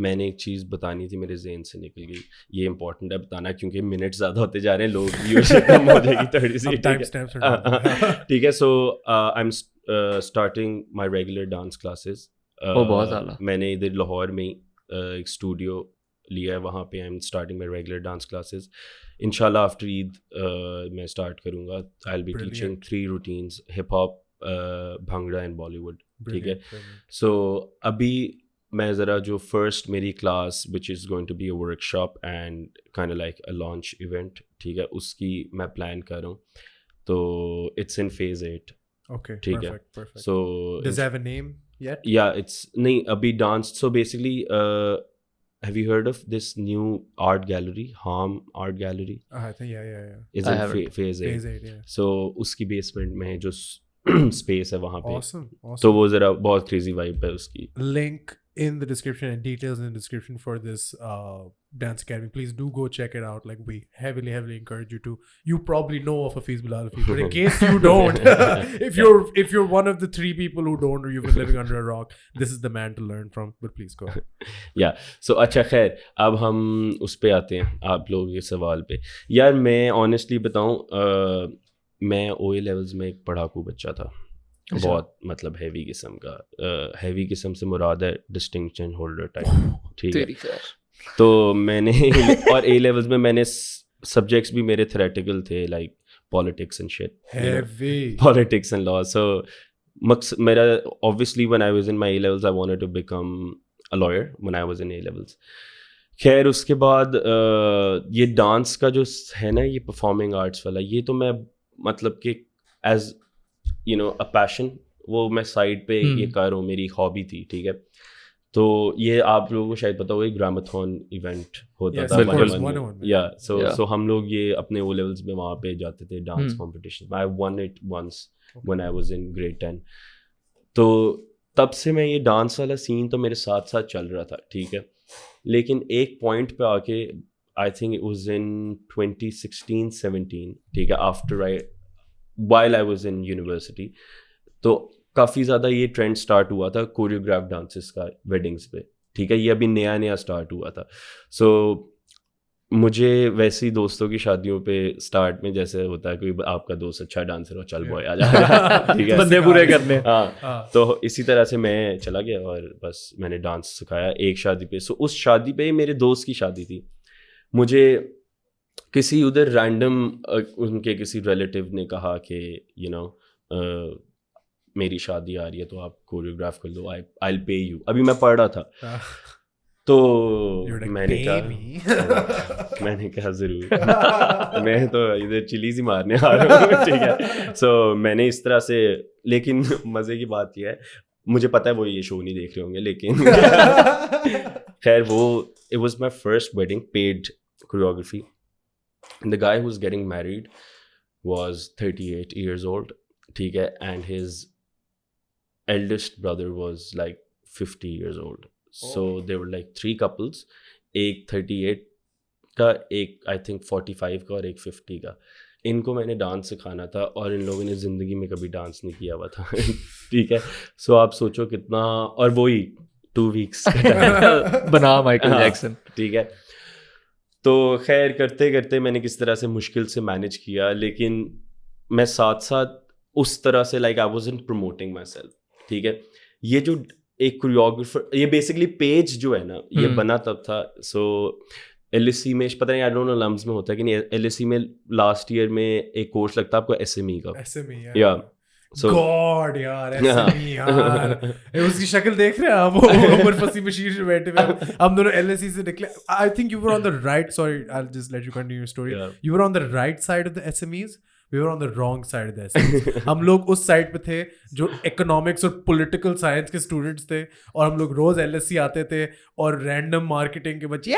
میں نے ایک چیز بتانی تھی, میرے ذہن سے نکل گئی. یہ امپورٹنٹ ہے بتانا کیونکہ منٹ زیادہ ہوتے جا رہے ہیں, لوگ ویورشپ کم ہو جائے گی تھوڑی سی. ٹھیک ہے, so I am starting my regular dance classes. بہت اعلیٰ. میں نے ادھر لاہور میں ایک اسٹوڈیو لیا ہے, وہاں پہ I am starting my regular dance classes. ان شاء اللہ آفٹر عید میں اسٹارٹ کروں گا. I will be teaching 3 routines, hip hop, bhangra and Bollywood. ٹھیک ہے, سو ابھی میں ذرا جو فرسٹ میری class which is going to be a workshop and kind like a launch event, ٹھیک ہے, اس کی میں پلان کر رہا ہوں. تو اٹس ان فیز 8. Okay, ٹھیک ہے, perfect. So Does it have a name yet? yeah, it's نہیں ابھی dance. So basically have you heard of this new art gallery, Harm Art Gallery? I think yeah. Is in phase 8. Phase 8, yeah. So اس کی basement میں جو space ہے وہاں پہ, Awesome. تو وہ ذرا بہت کریزی وائب ہے اس کی. Link in the description and details in the description for this dance academy. Please do go check it out. Like, we heavily encourage you to. You probably know of Hafeez Bilal Hafeez, but in case you don't, if you're one of the 3 people who don't, or you've been living under a rock, this is the man to learn from. But please go ahead. Yeah. So اچھا خیر, اب ہم اس پہ آتے ہیں آپ لوگ کے سوال پہ. یار میں آنیسٹلی بتاؤں, میں او اے لیولز میں ایک پڑھاکو بچہ تھا, بہت مطلب ہیوی قسم کا. ہیوی قسم سے مراد ہے ڈسٹنکشن ہولڈر ٹائپ. ٹھیک ہے, تو میں نے اور اے لیولز میں نے سبجیکٹس بھی میرے تھریٹیکل تھے, like politics and shit, politics and law. So مقصد میرا obviously when I was in my A levels I wanted to become a lawyer when I was in A levels. خیر اس کے بعد یہ ڈانس کا جو ہے نا, یہ پرفارمنگ آرٹس والا, یہ تو میں مطلب کہ ایز یو نو اے پیشن, وہ میں سائڈ پہ یہ کر رہا ہوں, میری ہابی تھی. ٹھیک ہے, تو یہ آپ لوگوں کو شاید پتا ہوگا, گراماتھون ایونٹ ہوتا تھا. یا سو ہم لوگ یہ اپنے او لیولس میں وہاں پہ جاتے تھے dance competition. I won it once when I was in grade 10. تو تب سے میں یہ ڈانس والا سین تو میرے ساتھ ساتھ چل رہا تھا. ٹھیک ہے, لیکن ایک پوائنٹ پہ آ کے I think it was in 2016-17. ٹھیک ہے, after while I was in university, تو کافی زیادہ یہ ٹرینڈ اسٹارٹ ہوا تھا کوریوگراف ڈانسز کا ویڈنگس پہ. ٹھیک ہے, یہ ابھی نیا اسٹارٹ ہوا تھا. سو مجھے ویسے ہی دوستوں کی شادیوں پہ اسٹارٹ میں جیسے ہوتا ہے کوئی آپ کا دوست اچھا ڈانسر ہو, چل بوائے آ جا, ٹھیک ہے, بندے پورے کرنے. ہاں, تو اسی طرح سے میں چلا گیا اور بس میں نے ڈانس سکھایا ایک شادی پہ. سو اس شادی پہ میرے دوست کی شادی تھی. مجھے کسی ادھر رینڈم ان کے کسی ریلیٹیو نے کہا کہ یو نو میری شادی آ رہی ہے تو آپ کوریوگراف کر دو, آئی ول پے یو. ابھی میں پڑھ رہا تھا, تو میں نے کہا ضرور, میں تو ادھر چلیز ہی مارنے آ رہا ہوں. ٹھیک ہے, سو میں نے اس طرح سے, لیکن مزے کی بات یہ ہے, مجھے پتا ہے وہ یہ شو نہیں دیکھ رہے ہوں گے, لیکن خیر وہ it was my first wedding, paid choreography. And the guy who was getting married was 38 years old. ٹھیک ہے, and his eldest brother was like 50 years old. So they were like 3 couples, ایک 38 کا, ایک I think 45 کا اور ایک 50 کا. ان کو میں نے ڈانس سکھانا تھا اور ان لوگوں نے زندگی میں کبھی ڈانس نہیں کیا ہوا تھا. ٹھیک ہے, سو آپ سوچو کتنا, اور وہی 2 weeks بنا مائیکل جیکسن. ٹھیک ہے, تو خیر کرتے کرتے میں نے کس طرح سے مشکل سے مینیج کیا, لیکن میں ساتھ ساتھ اس طرح سے like I wasn't promoting my self. ٹھیک ہے, یہ جو ایک کوریوگرافر, یہ بیسکلی پیج جو ہے نا یہ بنا تب تھا. سو ایل ایس سی میں پتہ نہیں, آئی ڈونٹ نو لمز میں ہوتا ہے کہ نہیں, ایل ایس سی میں لاسٹ ایئر میں ایک کورس لگتا ہے آپ کو ایس ایم ای کا. یا گاڈ یار ایسے یار اس کی شکل دیکھ رہے ہیں آپ, عمر فصیح بشیر جو بیٹھے ہوئے, ہم دونوں ایل ایس سی سے نکلے. I think you were on the right, sorry I will just let you continue your story. You were on the right side of the S M Es, we were on the wrong side of the SMEs. ہم لوگ اس side پہ تھے جو economics اور political science کے students تھے, اور ہم لوگ روز ایل ایس سی آتے تھے اور رینڈم مارکیٹنگ کے بچے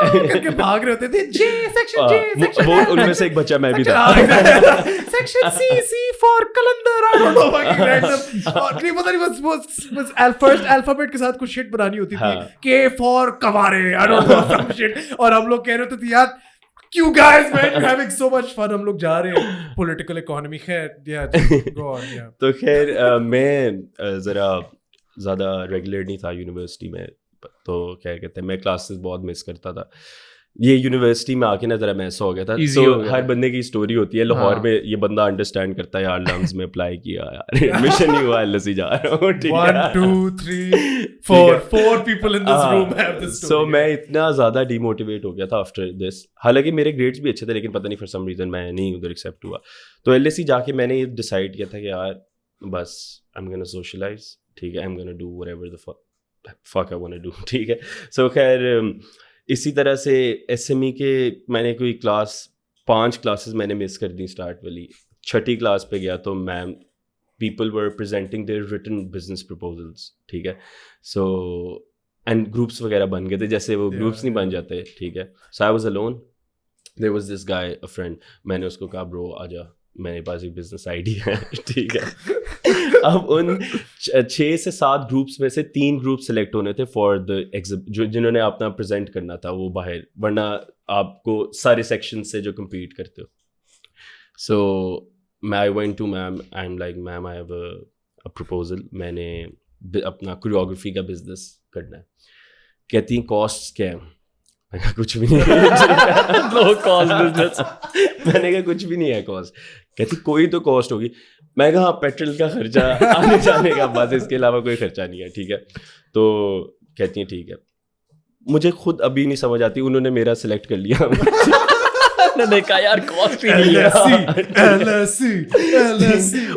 کر کے بھاگ رہے ہوتے تھے. جے سیکشن, جے سیکشن, وہ ان میں سے ایک بچہ میں بھی تھا. Section C, C for Qalandar, I don't know fucking random. اور نہیں پتہ نہیں بس فرسٹ الفابیٹ کے ساتھ کچھ شٹ بنانی ہوتی تھی, کے for کوارے, I don't know some shit. اور ہم لوگ کہہ رہے ہوتے تھے یار you guys man you're having so much fun, ہم لوگ جا رہے ہیں پولیٹیکل اکانومی. خیر تو خیر میں ذرا زیادہ ریگولر نہیں تھا یونیورسٹی میں, تو کیا کہتے ہیں میں کلاسز بہت مس کرتا تھا. یہ یونیورسٹی میں آ کے نا ذرا میسا ہو گیا تھا. تو ہر بندے کی اسٹوری ہوتی ہے. لاہور میں یہ بندہ انڈرسٹینڈ کرتا ہے یار لمز میں اپلائی کیا یار, ایڈمیشن نہیں ہوا, ایل ایس سی جا رہا ہوں. 1 2 3 4 people in this room have this story. سو میں اتنا زیادہ ڈی موٹیویٹ ہو گیا تھا آفٹر دس. حالانکہ میرے گریڈس بھی اچھے تھے لیکن پتہ نہیں فار سم ریزن میں نہیں ادھر ایکسیپٹ ہوا. تو ایل ایس سی جا کے میں نے یہ ڈیسائڈ کیا تھا کہ یار بس آئی ایم گونا سوشلائز, ٹھیک ہے, I am gonna do what ever the fuck I wanna do, ٹھیک ہے. سو خیر اسی طرح سے ایس ایم ای کے میں نے کوئی 5 کلاسز میں نے مس کر دی اسٹارٹ والی. 6ٹھی کلاس پہ گیا تو ma'am people were presenting their written business proposals, ٹھیک ہے. سو اینڈ گروپس وغیرہ بن گئے تھے, جیسے وہ گروپس نہیں بن جاتے, ٹھیک ہے. So I was alone, there was this guy a friend, میں نے اس کو کہا برو آ جا, میرے پاس ایک بزنس آئیڈیا ہے, ٹھیک ہے. اب ان 6 سے 7 گروپس میں سے 3 گروپ سلیکٹ ہونے تھے فار دا جنہوں نے اپنا پریزنٹ کرنا تھا وہ باہر, ورنہ آپ کو سارے سیکشن سے جو کمپیٹ کرتے ہو. سو I went to ma'am, I'm like ma'am I have a proposal, میں نے اپنا کوریوگرافی کا بزنس کرنا ہے. کہتی ہیں کاسٹ کیا ہے؟ میں نے کہا کچھ بھی نہیں ہے, لو کاسٹ بزنس. میں نے کہا کچھ بھی نہیں ہے کاسٹ. کہتی کوئی تو کاسٹ ہوگی. میں کہا پیٹرول کا خرچہ, آنے جانے کا, بس اس کے علاوہ کوئی خرچہ نہیں ہے, ٹھیک ہے. تو کہتی ہیں ٹھیک ہے. مجھے خود ابھی نہیں سمجھ آتی, انہوں نے میرا سلیکٹ کر لیا. میں نے کہا یار کاسٹ ہی نہیں ہے.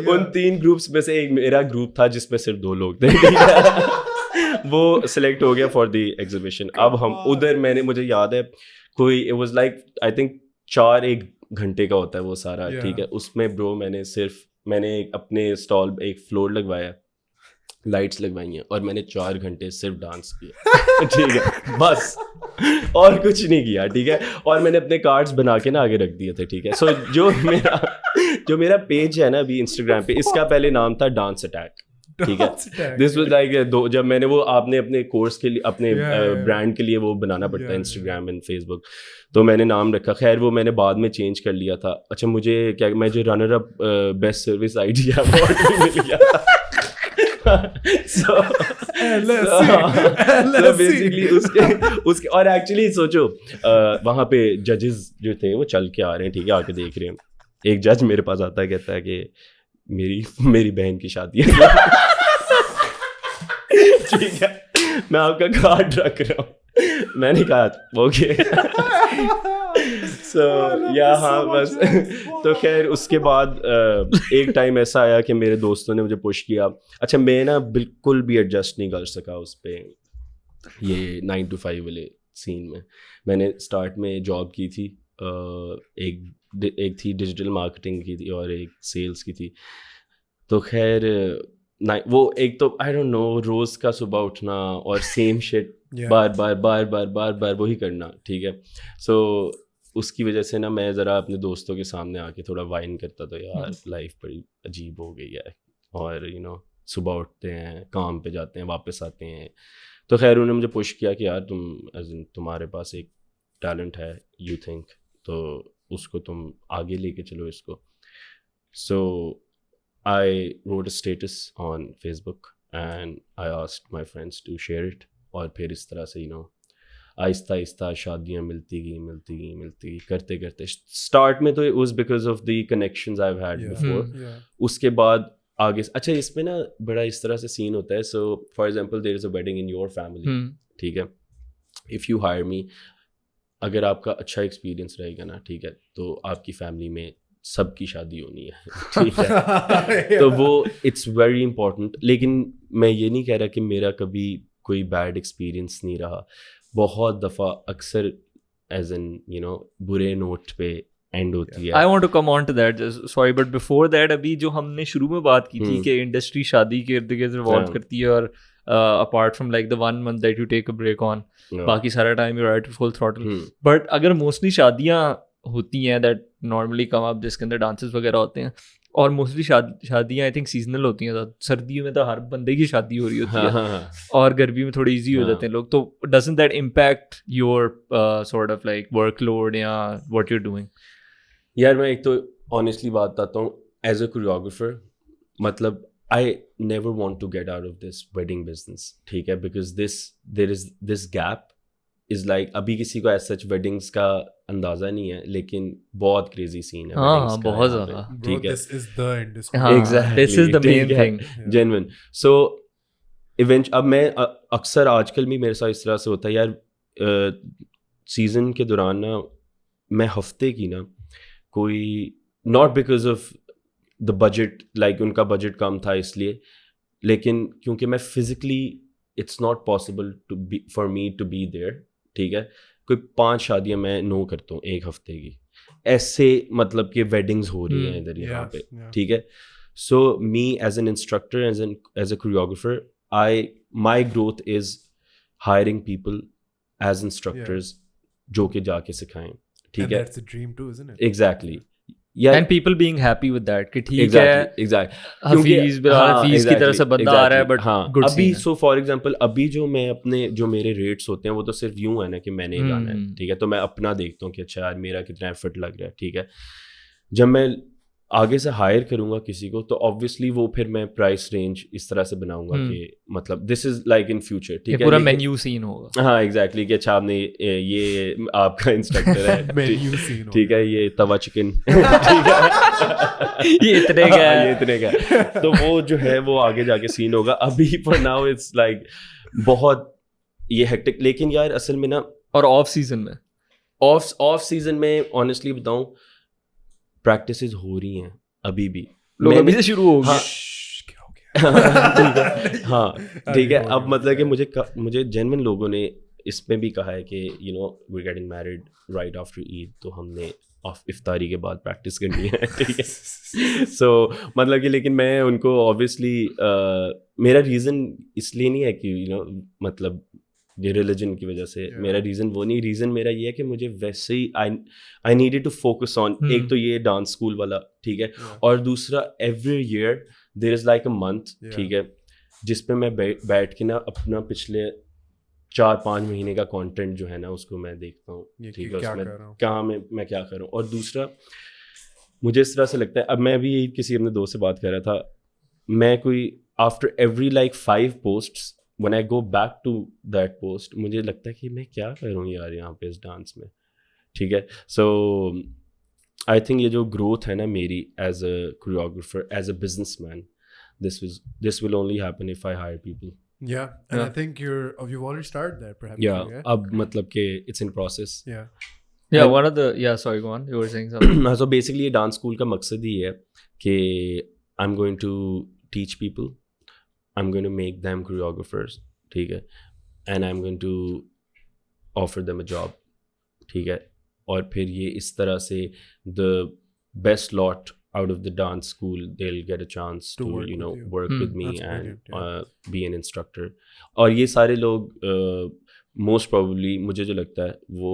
ان 3 گروپس میں سے ایک میرا گروپ تھا جس میں صرف 2 لوگ تھے, وہ سلیکٹ ہو گیا فار دی ایگزیبیشن. اب ہم ادھر, میں نے مجھے یاد ہے کوئی it was like I think 4-1 گھنٹے کا ہوتا ہے وہ سارا, ٹھیک ہے. اس میں برو میں نے اپنے اسٹال ایک فلور لگوایا, لائٹس لگوائی ہیں, اور میں نے 4 گھنٹے صرف ڈانس کیا, ٹھیک ہے, بس اور کچھ نہیں کیا, ٹھیک ہے. اور میں نے اپنے کارڈس بنا کے نا آگے رکھ دیے تھے, ٹھیک ہے. سو جو میرا پیج ہے نا ابھی انسٹاگرام پہ, اس کا پہلے نام تھا ڈانس اٹیک, ٹھیک ہے. دس واز لائک جب میں نے وہ آپ نے اپنے کورس کے لیے اپنے برانڈ کے لیے وہ بنانا پڑتا ہے انسٹاگرام اینڈ فیس بک, تو میں نے نام رکھا. خیر وہ میں نے بعد میں چینج کر لیا تھا. اچھا مجھے کیا میں جو runner up best service idea award بھی مل گیا تھا. بیسکلی اس کے اور ایکچولی سوچو وہاں پہ ججز جو تھے وہ چل کے آ رہے ہیں, ٹھیک ہے, آ کے دیکھ رہے ہیں. ایک جج میرے پاس آتا ہے, کہتا ہے کہ میری بہن کی شادی ہے, ٹھیک ہے, میں آپ کا کارڈ رکھ رہا ہوں. میں نے کہا اوکے. سو یا ہاں بس. تو خیر اس کے بعد ایک ٹائم ایسا آیا کہ میرے دوستوں نے مجھے پش کیا. اچھا میں نا بالکل بھی ایڈجسٹ نہیں کر سکا اس پہ, یہ 9 to 5 والے سین میں. میں نے اسٹارٹ میں جاب کی تھی, ایک تھی ڈیجیٹل مارکیٹنگ کی تھی اور ایک سیلس کی تھی. تو خیر وہ ایک تو آئی ڈونٹ نو, روز کا صبح اٹھنا اور سیم شٹ بار بار وہی کرنا, ٹھیک ہے. سو اس کی وجہ سے نا میں ذرا اپنے دوستوں کے سامنے آ کے تھوڑا وائن کرتا تھا, یار لائف بڑی عجیب ہو گئی ہے, اور صبح اٹھتے ہیں, کام پہ جاتے ہیں, واپس آتے ہیں. تو خیر انہوں نے مجھے پش کیا کہ یار تمہارے پاس ایک ٹیلنٹ ہے, یو تھنک, تو اس کو تم آگے لے کے چلو اس کو. سو I wrote a status on Facebook and I asked my friends to share it. اور پھر اس طرح سے آہستہ آہستہ شادیاں ملتی گئی کرتے اسٹارٹ میں تو it was because of the connections I've had before. اس کے بعد آگے اچھا اس میں نا بڑا اس طرح سے سین ہوتا ہے. So for example there is a wedding in your family, ٹھیک ہے, اف یو ہائر می, اگر آپ کا اچھا ایکسپیرینس رہے گا نا, ٹھیک ہے, تو آپ کی فیملی میں سب کی شادی ہونی ہے, ٹھیک ہے, تو وہ اٹس ویری امپورٹنٹ. لیکن میں یہ نہیں کہہ رہا کہ میرا کبھی کوئی بیڈ ایکسپیرینس نہیں رہا. بہت دفعہ اکثر ایز این یو نو برے نوٹ پہ اینڈ ہوتی ہے. I want to come on to that, sorry, but before that ابھی جو ہم نے شروع میں بات کی تھی کہ انڈسٹری شادی کے ارد گرد ریوالو کرتی ہے, اور apart from like the 1 month that you take a break on, باقی سارا time you're at full throttle. But اگر موسٹلی شادیاں ہوتی ہیں that normally come up جس کے اندر ڈانسز وغیرہ ہوتے ہیں, اور موسٹلی شادیاں آئی تھنک سیزنل ہوتی ہیں, سردیوں میں تو ہر بندے کی شادی ہو رہی ہوتی ہے, اور گرمی میں تھوڑی ایزی ہو جاتے ہیں لوگ, تو doesn't that impact your sort of like workload یا what you're doing? یار میں ایک تو آنیسٹلی بات بتاتا ہوں, ایز اے کوریوگرافر مطلب I never want to get out of this wedding business, ٹھیک ہے, because there is this gap is like, ابھی کسی کو ایز سچ ویڈنگس کا اندازہ نہیں ہے, لیکن بہت کریزی سین ہے بہت زیادہ, ٹھیک ہے, this is the main thing, genuine. So اب میں اکثر آج کل بھی میرے ساتھ اس طرح سے ہوتا ہے یار, سیزن کے دوران نا میں ہفتے کی نا کوئی not because of the budget, like ان کا بجٹ کم تھا اس لیے, لیکن کیونکہ میں physically it's not possible to be for me to be there, ٹھیک ہے, کوئی 5 شادیاں میں نو کرتا ہوں ایک ہفتے کی, ایسے مطلب کہ ویڈنگز ہو رہی ہیں ادھر یہاں پہ, ٹھیک ہے. So me as an instructor, as a choreographer, my growth is hiring people as instructors جو کہ جا کے سکھائیں, ٹھیک ہے, exactly, and people being happy with that کہ ٹھیک ہے حفیظ بلال حفیظ کی طرح سے بندہ آ رہا ہے, بٹ ابھی سو فار ایگزامپل ابھی جو میرے ریٹس ہوتے ہیں وہ تو صرف یوں ہے نا کہ میں نے گانا ہے, ٹھیک ہے, تو میں اپنا دیکھتا ہوں کہ اچھا یار میرا کتنا ایفرٹ لگ رہا ہے, ٹھیک ہے. جب میں آگے سے ہائر کروں گا کسی کو تو آبویسلی وہ پھر میں پرائس رینج اس طرح سے بناؤں گا کہ مطلب دس از لائک ان فیوچر, ٹھیک ہے, پورا مینیو سین ہوگا. ہاں ایگزیکٹلی, کہ اچھا آپ نے یہ آپ کا انسٹرکٹر ہے, ٹھیک ہے, یہ توا چکن, ٹھیک ہے, یہ اتنے کا, تو وہ جو ہے وہ آگے جا کے سین ہوگا. ابھی فار ناؤ اٹس لائک بہت یہ ہیکٹک. لیکن یار اصل میں نا, اور آف سیزن میں آنیسٹلی بتاؤں پریکٹسز ہو رہی ہیں ابھی بھی, لوگ ابھی سے شروع ہو گئے, ہاں ٹھیک ہے. اب مطلب کہ مجھے جینوئن لوگوں نے اس میں بھی کہا ہے کہ you know we getting married right after Eid, تو ہم نے افطاری کے بعد پریکٹس کرنی ہے, ٹھیک ہے. سو مطلب کہ لیکن میں ان کو آبویسلی میرا ریزن اس لیے نہیں ہے کہ یو نو مطلب یہ ریلیجن کی وجہ سے, میرا ریزن وہ نہیں, ریزن میرا یہ ہے کہ مجھے ویسے ہی I needed to focus on, ایک تو یہ ڈانس اسکول والا, ٹھیک ہے, اور دوسرا every year there is like a month, ٹھیک ہے, جس پہ میں بیٹھ کے نا اپنا پچھلے 4-5 مہینے کا کانٹینٹ جو ہے نا اس کو میں دیکھتا ہوں, ٹھیک ہے, اس میں کہاں میں کیا کروں. اور دوسرا مجھے اس طرح سے لگتا ہے, اب میں بھی کسی اپنے دوست سے بات کر رہا تھا, میں کوئی after every like 5 posts when I go back to that post مجھے لگتا ہے کہ میں کیا کروں یار یہاں پہ اس ڈانس میں, ٹھیک ہے. سو آئی تھنک یہ جو گروتھ ہے نا میری as a choreographer, as a business man, this will only happen if I hire people. Yeah, and I think you've already started that perhaps. Yeah, اب مطلب کہ it's in process. Yeah, one of the, sorry, go on, you were saying something. So basically یہ dance school کا مقصد ہی ہے کہ I'm going to teach people, I'm going to make them choreographers, ٹھیک ہے, and I'm going to offer them a job, ٹھیک ہے, اور پھر یہ اس طرح سے the best lot out of the dance school they'll get a chance to you know work with me and be an instructor. اور یہ سارے لوگ most probably مجھے جو لگتا ہے وہ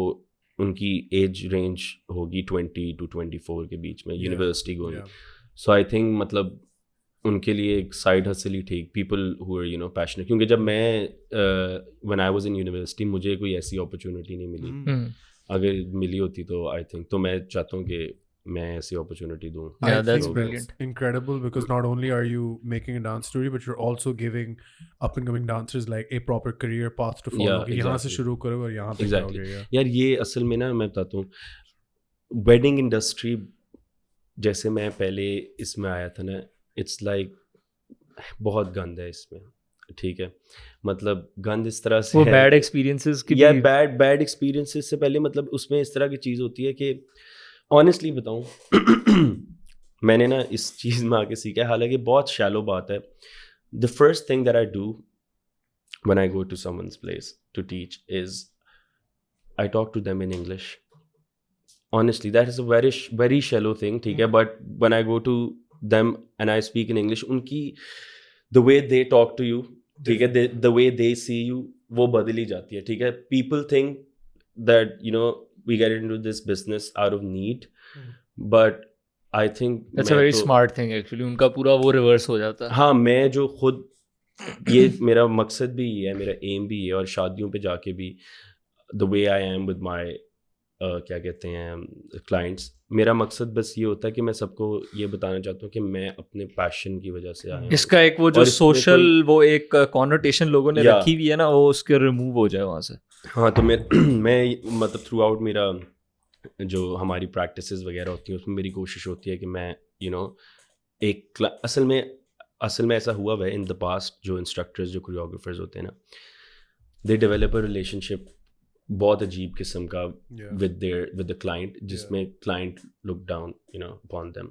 ان کی ایج رینج ہوگی 20 to 24 کے بیچ میں, university going. So I think مطلب ان کے لیے ایک سائڈ ہسل ہی ٹھیک, people who are you know passionate. کیونکہ جب میں when I was in university مجھے کوئی ایسی اپرچونیٹی نہیں ملی, اگر ملی ہوتی تو آئی تھنک, تو میں چاہتا ہوں کہ میں ایسی اپرچونیٹی دوں. Yeah, that's brilliant. Incredible, because not only are you making a dance story but you're also giving up and coming dancers like a proper career path to follow. یہاں سے شروع کرو اور یہاں پہ جاؤ گے. یار یہ اصل میں نا میں بتاتا ہوں, ویڈنگ انڈسٹری جیسے میں پہلے اس میں آیا تھا نا, اٹس لائک بہت گند ہے اس میں, ٹھیک ہے, مطلب گند اس طرح سے وہ بیڈ ایکسپیرینسز کی یا بیڈ ایکسپیرینسز سے پہلے, مطلب اس میں اس طرح کی چیز ہوتی ہے کہ آنیسٹلی بتاؤں میں نے نا اس چیز میں آ کے سیکھا ہے, حالانکہ بہت شیلو بات ہے. The first thing that I do when I go to someone's place to teach is I talk to them in English. Honestly, that is a very very shallow thing, ٹھیک ہے, but when I go to them and I speak in English, ان کی the way they talk to you, ٹھیک ہے, the way they see you, وہ بدل ہی جاتی ہے, ٹھیک ہے. People think that we get into this business out of need, but I think that's a very smart thing actually. ان کا پورا وہ ریورس ہو جاتا ہے. ہاں, میں جو خود یہ میرا مقصد بھی یہ ہے, میرا ایم بھی ہے, اور شادیوں پہ جا کے بھی the way I am with my کیا کہتے ہیں کلائنٹس, میرا مقصد بس یہ ہوتا ہے کہ میں سب کو یہ بتانا چاہتا ہوں کہ میں اپنے پیشن کی وجہ سے آیا ہوں. اس کا ایک وہ جو سوشل وہ ایک کانوٹیشن لوگوں نے رکھی ہوئی ہے نا, وہ اس کے ریموو ہو جائے وہاں سے. ہاں, تو میں مطلب تھرو آؤٹ میرا جو ہماری پریکٹسز وغیرہ ہوتی ہیں اس میں میری کوشش ہوتی ہے کہ میں ایک اصل میں ایسا ہوا ہے ان دا پاسٹ, جو انسٹرکٹرز جو کوریوگرافرز ہوتے ہیں نا, دے ڈیولپ اے ریلیشن شپ بہت عجیب قسم کا ود دا کلائنٹ, جس میں client look down upon them.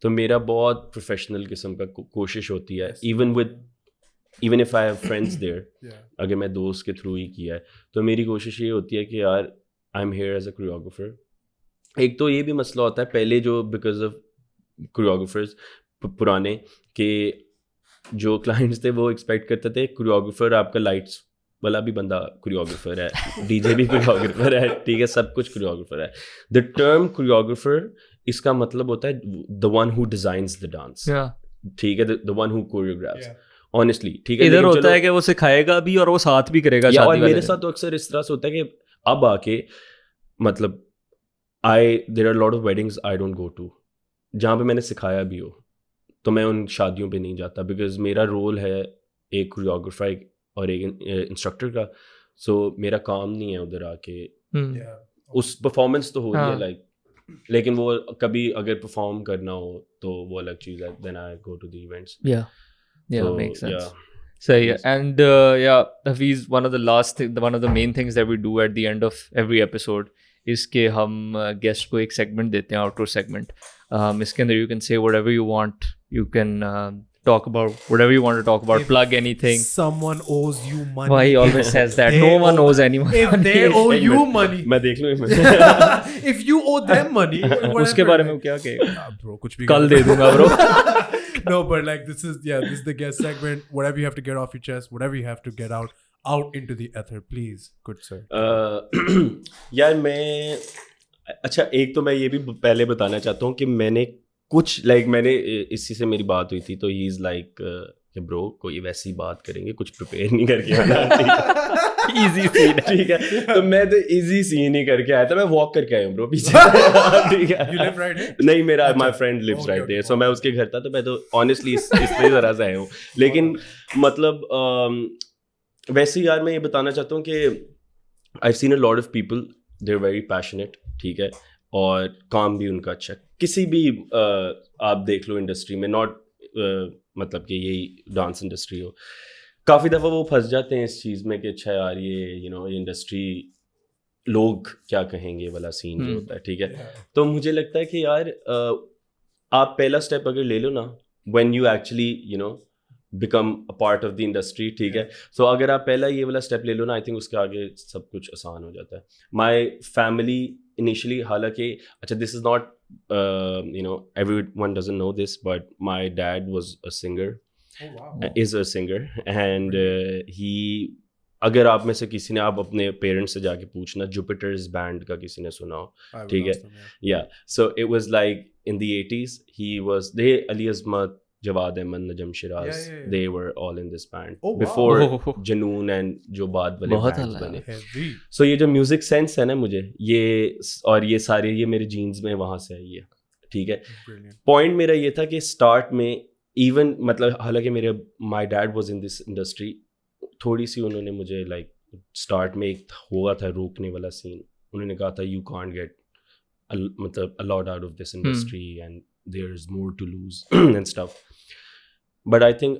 تو میرا بہت پروفیشنل قسم کا کوشش ہوتی ہے, even if I have friends there, اگر میں دوست کے تھرو ہی کیا ہے تو میری کوشش یہ ہوتی ہے کہ یار I am here as a choreographer. ایک تو یہ بھی مسئلہ ہوتا ہے پہلے جو بیکاز آف کوریوگرافرز پرانے کہ جو کلائنٹس تھے وہ ایکسپیکٹ کرتے تھے کوریوگرافر آپ کا لائٹس والا بھی بندہ کوریوگرافر ہے, ڈی جے بھی کوریوگرافر ہے, ٹھیک ہے, سب کچھ کوریوگرافر ہے. دا ٹرم کوریوگرافر اس کا مطلب ہوتا ہے the one who designs the dance, ٹھیک ہے, دا ون ہو کوریوگرافس. آنیسٹلی ٹھیک ہے, ادھر ہوتا ہے کہ وہ سکھائے گا بھی اور وہ ساتھ بھی کرے گا. اور میرے ساتھ تو اکثر اس طرح سے ہوتا ہے کہ اب آ کے مطلب there are a lot of weddings I don't go to جہاں پہ میں نے سکھایا بھی ہو, تو میں ان شادیوں پہ نہیں جاتا, بیکاز میرا رول ہے ایک کوریوگرافر اور ایک انسٹرکٹر کا. سو میرا کام نہیں ہے ادھر آ کے اس پرفارمنس تو ہو رہی ہے لائک, لیکن وہ کبھی اگر پرفارم کرنا ہو تو وہ الگ چیز ہے. دین آئی گو ٹو دی ایونٹس. صحیح ہے. And Hafeez, one of the main things that we do at the end of every episode is کہ ہم گیسٹ کو ایک سیگمنٹ دیتے ہیں, آؤٹ ڈور سیگمنٹ. اس کے اندر you can say whatever you want, you can talk about whatever you want to talk about, plug anything. Someone owes you money. Why he always says that? No one owes anyone. If they owe you money, میں دیکھ لوں if you owe them money, اس کے بارے میں کیا کہے گا bro, کچھ بھی کل دے دوں گا bro. No, but like this is the guest segment. Whatever you have to get off your chest, whatever you have to get out into the ether, please, good sir. یار میں اچھا ایک تو میں یہ بھی پہلے بتانا چاہتا ہوں کہ میں نے کچھ میں نے اسی سے میری بات ہوئی تھی, تو ہی از لائک کہ برو کوئی ویسی بات کریں گے, کچھ پریپیئر نہیں کر کے آنا, ایزی سین, ٹھیک ہے. تو میں تو ایزی سین ہی کر کے آیا تھا, میں واک کر کے آیا ہوں برو پیچھے, ٹھیک ہے. نہیں, میرا my friend lives right there, so میں اس کے گھر تھا, تو میں تو آنیسٹلی اس طرح ذرا سے آیا ہوں. لیکن مطلب ویسے یار میں یہ بتانا چاہتا ہوں کہ I've seen a lot of people, they're very passionate, ٹھیک ہے, اور کام بھی ان کا اچھا. کسی بھی آپ دیکھ لو انڈسٹری میں, ناٹ مطلب کہ یہی ڈانس انڈسٹری ہو, کافی دفعہ وہ پھنس جاتے ہیں اس چیز میں کہ اچھا یار یہ انڈسٹری لوگ کیا کہیں گے والا سین جو ہوتا ہے, ٹھیک ہے. تو مجھے لگتا ہے کہ یار آپ پہلا اسٹیپ اگر لے لو نا, when you actually become a part of the industry, ٹھیک ہے. سو اگر آپ پہلا یہ والا اسٹیپ لے لو نا, آئی تھنک اس کے آگے سب کچھ آسان ہو جاتا ہے. مائی فیملی انیشلی, حالانکہ اچھا this is not everyone doesn't know this, but my dad was a singer, is a singer, and he, اگر آپ میں سے کسی نے, آپ اپنے پیرنٹس سے جا کے پوچھنا, جوپیٹرز بینڈ کا کسی نے سنا ہو, ٹھیک ہے. یا so it was like in the 80s, he was, they علی عظمت, جواد احمد, نجم Shiraz, they were all in this band before جنون and جو بعد والے bands بنے. So یہ جو میوزک سینس ہے نا مجھے, یہ اور یہ سارے یہ میرے جینز میں وہاں سے آئی ہے, ٹھیک ہے. پوائنٹ میرا یہ تھا کہ اسٹارٹ میں ایون مطلب حالانکہ میرے my dad was in this industry, تھوڑی سی انہوں نے مجھے لائک اسٹارٹ میں ایک ہوا تھا روکنے والا سین. انہوں نے کہا تھا یو کانٹ گیٹ مطلب a lot out of this industry and there is more to lose and stuff. But I think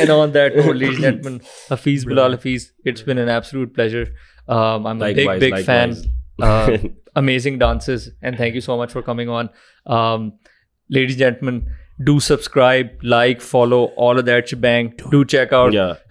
And on that note, ladies and gentlemen, Hafeez Bilal Hafeez, it's been an absolute pleasure. I'm a big fan. Amazing dances, and thank you so much for coming on. Ladies and gentlemen, do subscribe, like, follow, all of that shebang. Do check out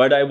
but I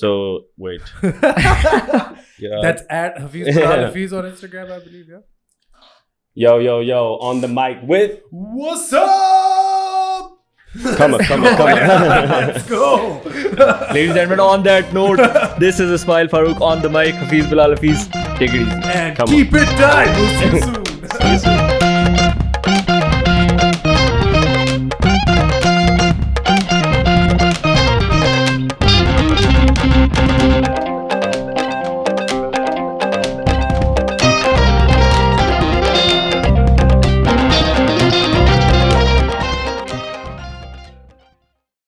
So wait. That's at Hafeez Bilal Hafeez on Instagram, I believe. Yeah. Yo, on the mic with What's up? come on. Let's go. Ladies and gentlemen, on that note, this is Ismail Farooq on the mic. Hafeez Bilal Hafeez. Take it easy. And keep it tight. We'll see you soon. See you soon.